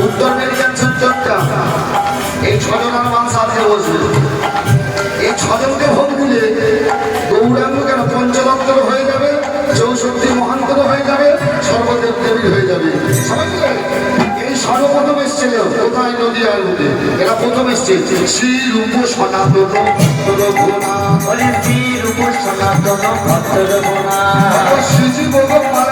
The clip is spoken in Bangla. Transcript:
উত্তর মেরিয়ান চুত্তরটা এই ছজন আমার সাথে বসবে। এই ছজনকে ভোগ দিলে গৌরাঙ্গ কেন পঞ্চরত্ন হয়ে যাবে, চৌষট্টি মহান্তর হয়ে যাবে, সর্বদেব দেবী হয়ে যাবে। এই সর্বপ্রথম এসেছিল কোথায়? নদীয়ার মধ্যে। এরা প্রথম এসছে শ্রী রূপ সনাতন শ্রীজি ভগবান